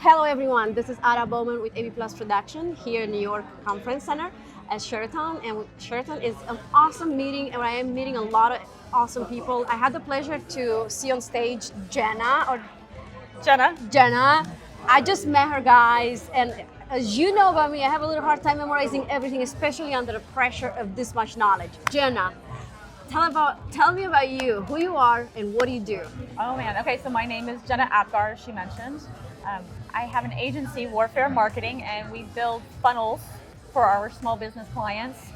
Hello everyone, this is Ara Bowman with AB+Production here in New York Conference Center at Sheraton. And Sheraton is an awesome meeting, and I am meeting a lot of awesome people. I had the pleasure to see on stage Jena. I just met her, guys, and as you know about me, I have a little hard time memorizing everything, especially under the pressure of this much knowledge. Jena, tell me about you, who you are, and what do you do? Oh man, okay, so my name is Jena Apgar, as she mentioned. I have an agency, Warfare Marketing, and we build funnels for our small business clients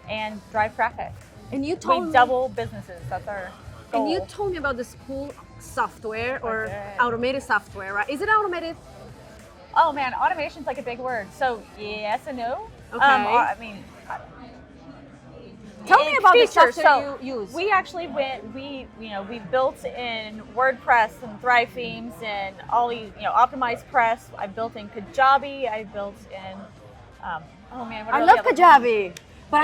and drive traffic. And you told we double businesses, that's our goal. And you told me about this cool software or automated software, right? Is it automated? Oh man, automation's like a big word. So yes and no. Okay. Tell me about the software you use. We actually we built in WordPress and Thrive themes and all these, optimized press. I built in Kajabi. I built in, I love Kajabi. But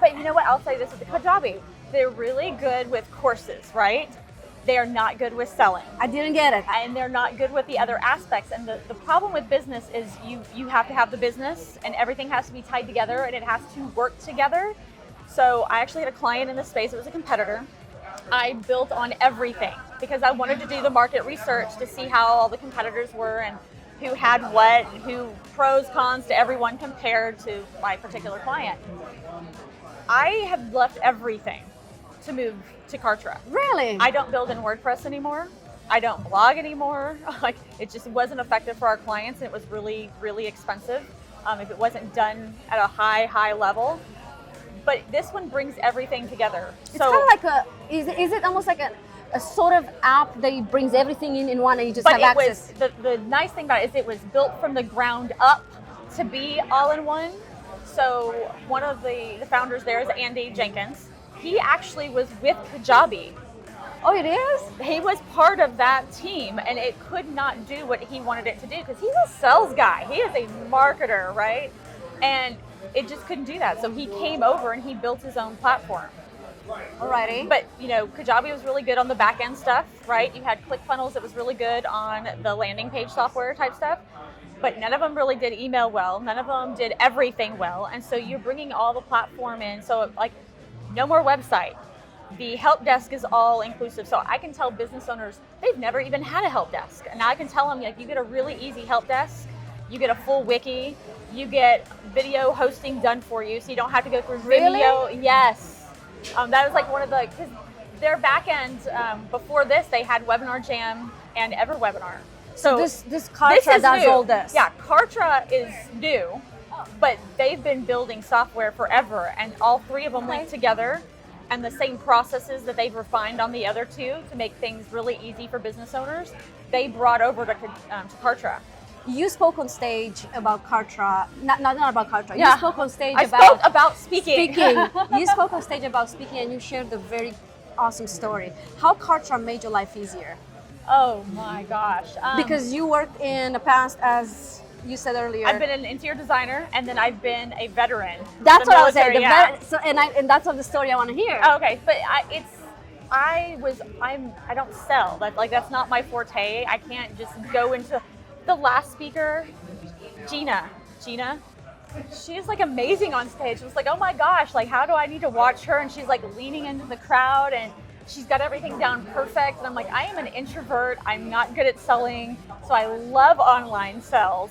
but you know what? I'll say this with the Kajabi. They're really good with courses, right? They are not good with selling. I didn't get it. And they're not good with the other aspects. And the problem with business is you have to have the business and everything has to be tied together and it has to work together. So I actually had a client in this space. It was a competitor. I built on everything because I wanted to do the market research to see how all the competitors were and who had what, who pros, cons to everyone compared to my particular client. I have left everything to move to Kartra. Really? I don't build in WordPress anymore. I don't blog anymore. It just wasn't effective for our clients, and it was really, really expensive if it wasn't done at a high level. But this one brings everything together. It's kind of like is it almost like a sort of app that brings everything in one and you just have access? The nice thing about it is it was built from the ground up to be all in one. So one of the founders there is Andy Jenkins. He actually was with Kajabi. Oh, it is? He was part of that team and it could not do what he wanted it to do because he's a sales guy. He is a marketer, right? And it just couldn't do that. So he came over and he built his own platform. Alrighty. But Kajabi was really good on the back end stuff, right? You had ClickFunnels that was really good on the landing page software type stuff. But none of them really did email well. None of them did everything well. And so you're bringing all the platform in. So no more website. The help desk is all inclusive. So I can tell business owners, they've never even had a help desk. And now I can tell them, you get a really easy help desk. You get a full wiki. You get video hosting done for you, so you don't have to go through Vimeo. Really? Yes. That was one of because their back end, before this, they had Webinar Jam and EverWebinar. So this Kartra does all this? Yeah, Kartra is new, but they've been building software forever, and all three of them link together, and the same processes that they've refined on the other two to make things really easy for business owners, they brought over to Kartra. You spoke on stage about Kartra, not about Kartra. Yeah. You spoke on stage about speaking. You spoke on stage about speaking, and you shared a very awesome story. How Kartra made your life easier? Oh my gosh. Because you worked in the past, as you said earlier. I've been an interior designer, and then I've been a veteran. That's what I was saying. Yeah. And that's the story I want to hear. Oh, okay, but I don't sell. That's not my forte. I can't just go into. The last speaker, Jena, she's amazing on stage. It was oh my gosh, how do I need to watch her? And she's leaning into the crowd and she's got everything down perfect. And I'm I am an introvert. I'm not good at selling. So I love online sales.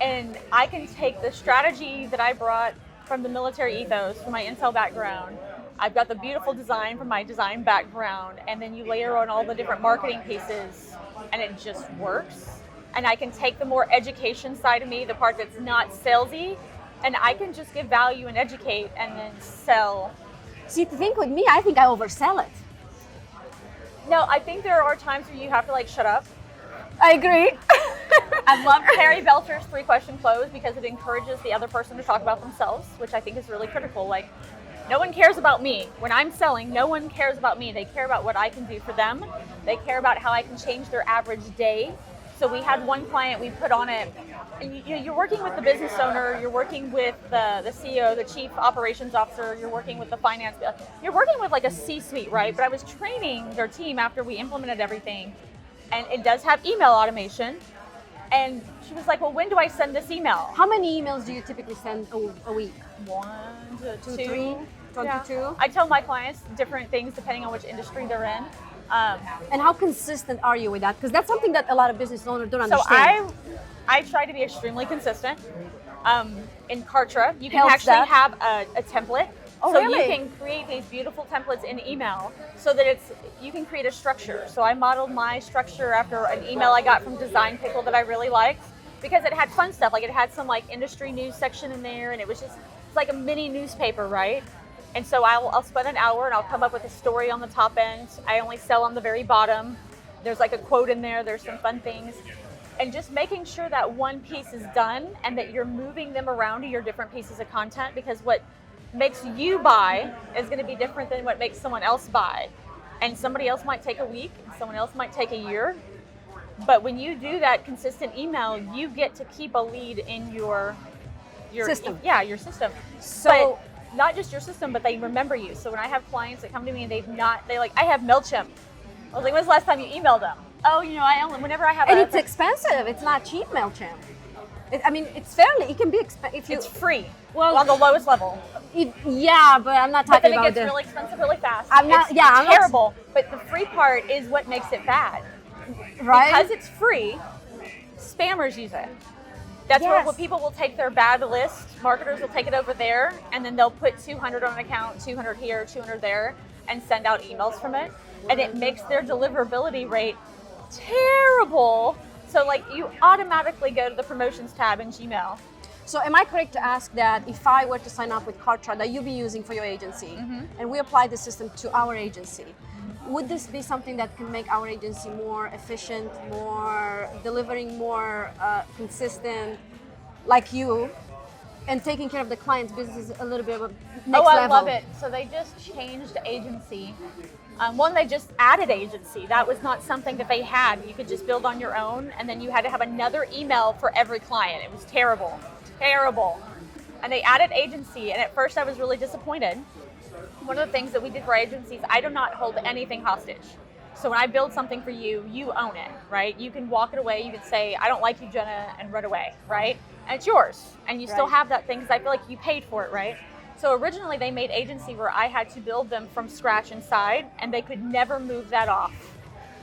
And I can take the strategy that I brought from the military ethos, from my intel background. I've got the beautiful design from my design background. And then you layer on all the different marketing pieces and it just works. And I can take the more education side of me, the part that's not salesy, and I can just give value and educate and then sell. See, the thing with me, I think I oversell it. No, I think there are times where you have to shut up. I agree. I love Harry Belcher's 3-question close because it encourages the other person to talk about themselves, which I think is really critical. No one cares about me. When I'm selling, no one cares about me. They care about what I can do for them. They care about how I can change their average day. So we had one client, we put on it, you're working with the business owner, you're working with the CEO, the chief operations officer, you're working with the finance, you're working with a C-suite, right? But I was training their team after we implemented everything. And it does have email automation. And she was like, well, when do I send this email? How many emails do you typically send a week? 1 to 2, 3, 22. I tell my clients different things depending on which industry they're in. And how consistent are you with that? Because that's something that a lot of business owners don't So understand. I try to be extremely consistent. In Kartra, you can Helps actually that. have a template. Oh, so really? you can create these beautiful templates in email so that you can create a structure. So I modeled my structure after an email I got from Design Pickle that I really liked because it had fun stuff. Like it had some like industry news section in there, and it's like a mini newspaper, right? And so I'll spend an hour and I'll come up with a story on the top end. I only sell on the very bottom. There's like a quote in there. There's some fun things. And just making sure that one piece is done and that you're moving them around to your different pieces of content, because what makes you buy is going to be different than what makes someone else buy. And somebody else might take a week, and someone else might take a year. But when you do that consistent email, you get to keep a lead in your System. Yeah, your system. So But not just your system, but they remember you. So when I have clients that come to me and they're like, I have MailChimp. I was like, when's the last time you emailed them? Oh, whenever I have and it's expensive. It's not cheap, MailChimp. It can be expensive. It's free. Well, on the lowest level. Yeah, but I'm not But talking then it about gets really expensive really fast. I'm not- It's yeah, I'm not- terrible. But the free part is what makes it bad. right? Because it's free, spammers use it. That's Yes. where people will take their bad list, marketers will take it over there, and then they'll put 200 on an account, 200 here, 200 there, and send out emails from it. And it makes their deliverability rate terrible. So like you automatically go to the promotions tab in Gmail. So am I correct to ask that if I were to sign up with Kartra that you'll be using for your agency, and we apply the system to our agency, would this be something that can make our agency more efficient, more delivering more consistent, like you, and taking care of the client's business a little bit of a next I level? love it. So they just changed agency. They just added agency. That was not something that they had. You could just build on your own, and then you had to have another email for every client. It was terrible. And they added agency, and at first I was really disappointed. One of the things that we did for agencies, I do not hold anything hostage. So when I build something for you, you own it, right? You can walk it away. You can say, I don't like you, Jenna, and run away, right? And it's yours. And you still Right. have that thing because I feel like you paid for it, right? So originally they made agency where I had to build them from scratch inside, and they could never move that off.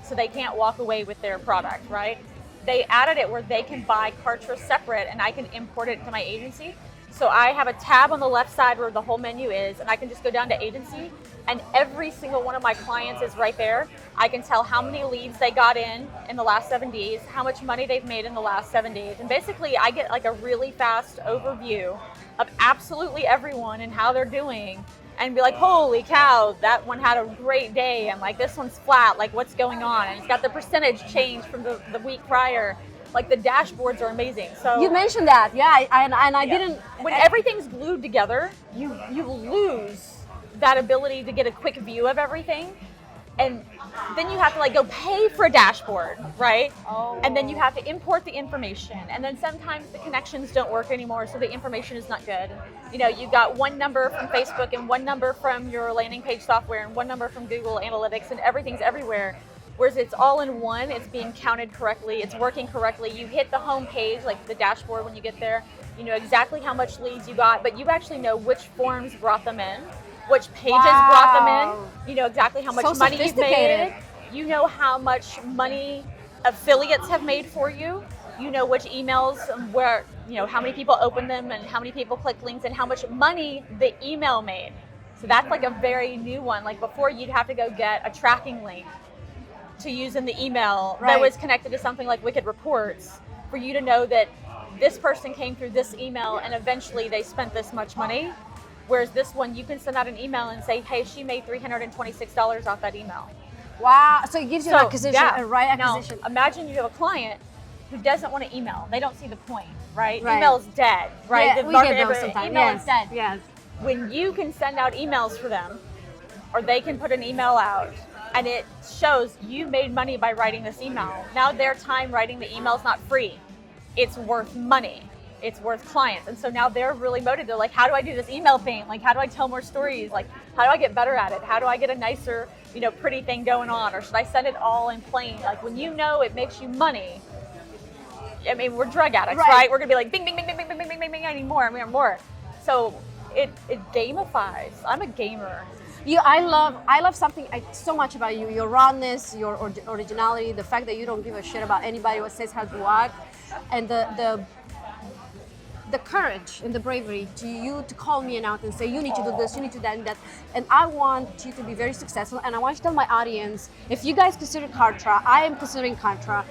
So they can't walk away with their product, right? They added it where they can buy Kartra separate and I can import it to my agency. So I have a tab on the left side where the whole menu is, and I can just go down to agency, and every single one of my clients is right there. I can tell how many leads they got in the last 7 days, how much money they've made in the last 7 days. And basically I get like a really fast overview of absolutely everyone and how they're doing, and be like, holy cow, that one had a great day. And like, this one's flat, like what's going on? And it's got the percentage change from the week prior. Like the dashboards are amazing. So You mentioned that, yeah, I didn't. when everything's glued together, you lose that ability to get a quick view of everything. And then you have to like go pay for a dashboard, right? Oh. And then you have to import the information. And then sometimes the connections don't work anymore, so the information is not good. You got one number from Facebook and one number from your landing page software and one number from Google Analytics, and everything's everywhere. Whereas it's all in one, it's being counted correctly, it's working correctly. You hit the home page, like the dashboard when you get there, you know exactly how much leads you got, but you actually know which forms brought them in, which pages brought them in, you know exactly how much So money you've sophisticated. made, you know how much money affiliates have made for you, you know which emails, where, how many people opened them and how many people clicked links and how much money the email made. So that's like a very new one. Like before, you'd have to go get a tracking link to use in the email that Right. was connected to something like Wicked Reports for you to know that this person came through this email and eventually they spent this much money. Whereas this one, you can send out an email and say, hey, she made $326 off that email. Wow, so it gives you an acquisition, yeah. a right Now, acquisition. imagine you have a client who doesn't want to email. They don't see the point, right? Right. Email's dead, right? Yeah, The we market- get those sometimes. Email Yes. is dead. Yes. When you can send out emails for them, or they can put an email out, and it shows you made money by writing this email. Now their time writing the email is not free. It's worth money. It's worth clients. And so now they're really motivated. They're like, how do I do this email thing? Like, how do I tell more stories? Like, how do I get better at it? How do I get a nicer, pretty thing going on? Or should I send it all in plain? Like when you know it makes you money, I mean, we're drug addicts, Right. right? We're gonna be like, bing, bing, bing, bing, bing, bing, bing, bing, bing, I need more, I need more. So it gamifies. I'm a gamer. I love something so much about you. Your rawness, your originality, the fact that you don't give a shit about anybody what says how to what, and the courage and the bravery to call me out and say you need to do this, you need to do that, and that. And I want you to be very successful. And I want to tell my audience, if you guys consider Kartra, I am considering Kartra.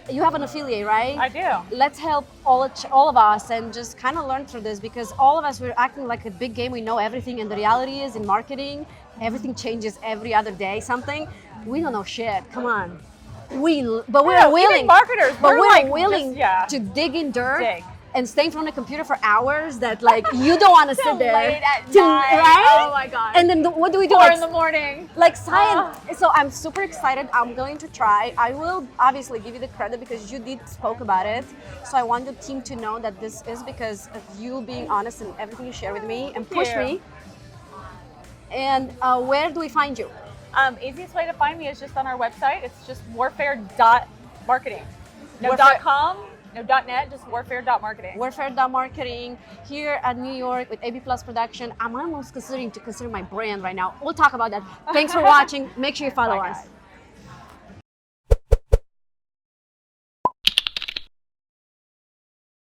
You have an affiliate, right? I do. Let's help all of us and just kind of learn through this, because all of us, we're acting like a big game. We know everything, and the reality is in marketing, everything changes every other day. Something we don't know shit. Come on, but we're willing. Even marketers, but we're like, willing just, to dig in dirt. Dig. And stay in front of the computer for hours that like you don't want to sit there. Late at night. Right? Oh my god. And then what do we do? 4 in the morning. Like science. So I'm super excited. I'm going to try. I will obviously give you the credit because you did spoke about it. So I want the team to know that this is because of you being honest and everything you share with me and push me. And where do we find you? Easiest way to find me is just on our website. It's just warfare.marketing. No Warfare- .com. No .net, just warfare.marketing. Warfare.marketing here at New York with AB+ Production. I'm almost considering my brand right now. We'll talk about that. Thanks for watching. Make sure you follow Bye, us. guys.